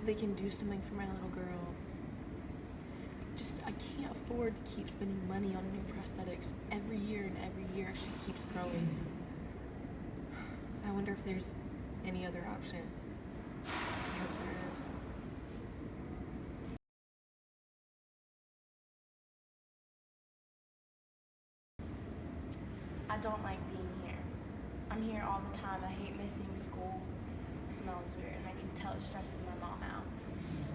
hope they can do something for my little girl. I can't afford to keep spending money on new prosthetics every year, and every year she keeps growing. I wonder if there's any other option. I hope there is. I don't like being here. I'm here all the time. I hate missing school. It smells weird, and I can tell it stresses my mom out.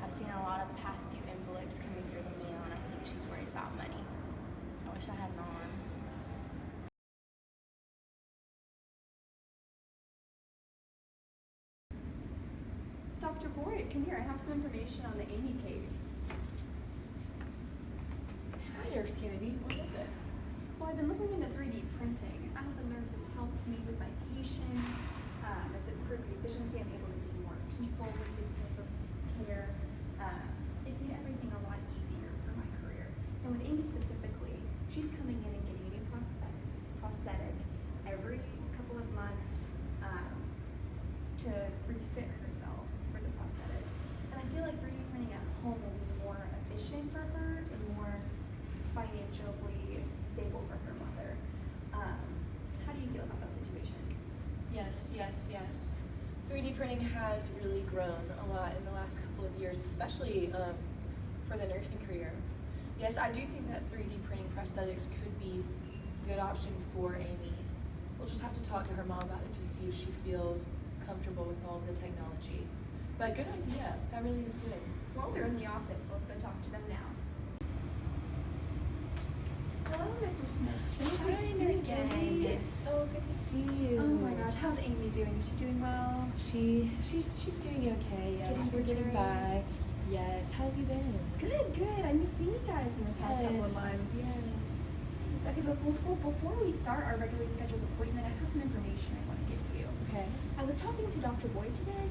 I've seen a lot of past due envelopes coming through the mail, and I think she's worried about money. I wish I had an arm. Dr. Boyd, come here. I have some information on the Amy case. Hi, Nurse Kennedy. What is it? Well, I've been looking into 3D printing. As a nurse, it's helped me with my patients. It's improved the efficiency. I'm able to see more people with this type of care. It's made everything a lot easier for my career. And with Amy specifically, she's coming in and getting a new prosthetic every couple of months to refit herself for the prosthetic. And I feel like 3D printing at home will be more efficient for her and more financially stable for her mother. How do you feel about that situation? Yes. 3D printing has really grown a lot in the last couple of years, especially for the nursing career. Yes, I do think that 3D printing prosthetics could be a good option for Amy. We'll just have to talk to her mom about it to see if she feels comfortable with all of the technology. But good idea. That really is good. Well, they're in the office, so let's go talk to them now. Hello, Mrs. Smith. So great to see you again. It's so good to see you. Oh my gosh, how's Amy doing? Is she doing well? She's doing okay. Yes, we're getting by. Yes. How have you been? Good. I miss seeing you guys in the past couple of months. Yes. Okay, but before we start our regularly scheduled appointment, I have some information I want to give you. Okay. I was talking to Dr. Boyd today,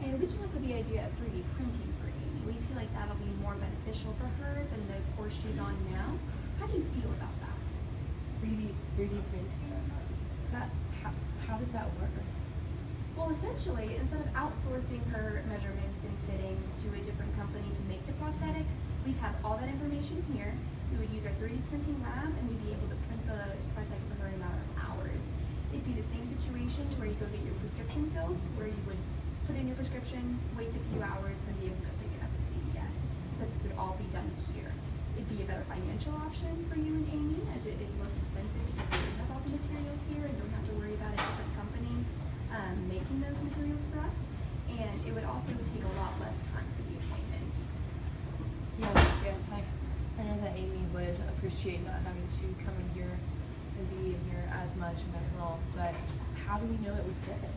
and we came up with the idea of 3D printing for Amy. We feel like that'll be more beneficial for her than the course she's on now. How do you feel about that? 3D printing? How does that work? Well, essentially, instead of outsourcing her measurements and fittings to a different company to make the prosthetic, we have all that information here. We would use our 3D printing lab, and we'd be able to print the prosthetic for her in a matter of hours. It'd be the same situation to where you go get your prescription filled, where you would put in your prescription, wait a few hours, then be able to pick it up at CVS. But this would all be done here. It'd be a better financial option for you and Amy, as it is less expensive because we have all the materials here and don't have to worry about a different company making those materials for us. And it would also take a lot less time for the appointments. Yes. I know that Amy would appreciate not having to come in here and be in here as much and as long, but how do we know it would fit?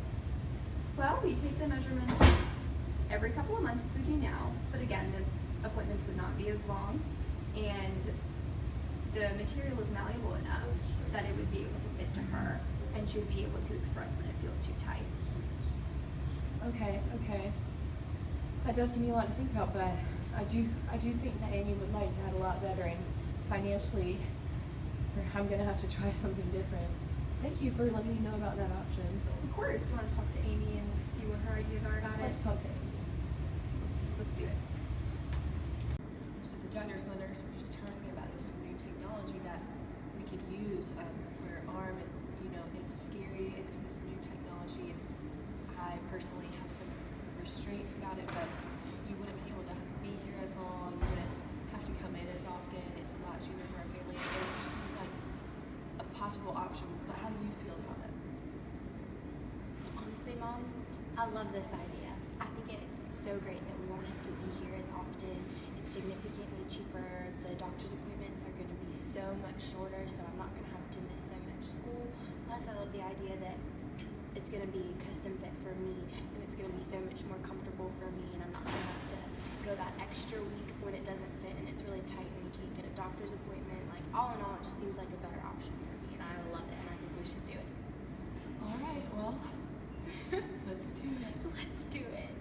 Well, we take the measurements every couple of months as we do now, but again, the appointments would not be as long, and the material is malleable enough that it would be able to fit to her, and she would be able to express when it feels too tight. Okay. That does give me a lot to think about, but I do think that Amy would like that a lot better, and financially, I'm gonna have to try something different. Thank you for letting me know about that option. Of course. Do you want to talk to Amy and see what her ideas are about it? Let's talk to Amy. Let's do it. So the nurse were just telling me about this new technology that we could use for her arm, and it's scary, and it's this new technology, and I personally have some restraints about it, but you wouldn't be able to be here as long, you wouldn't have to come in as often, it's a lot cheaper for our family, and it just seems like a possible option. But how do you feel about it? Honestly, Mom, I love this idea. I think it's so great that we won't have to be here as often. It's significantly cheaper. The doctor's appointments are going to be so much shorter, so I'm not going to have to miss so much school. Plus, I love the idea that it's going to be custom fit for me, and it's going to be so much more comfortable for me, and I'm not going to have to go that extra week when it doesn't fit and it's really tight and we can't get a doctor's appointment. Like, all in all, it just seems like a better option for me, and I love it, and I think we should do it. All right, well, let's do it. Let's do it.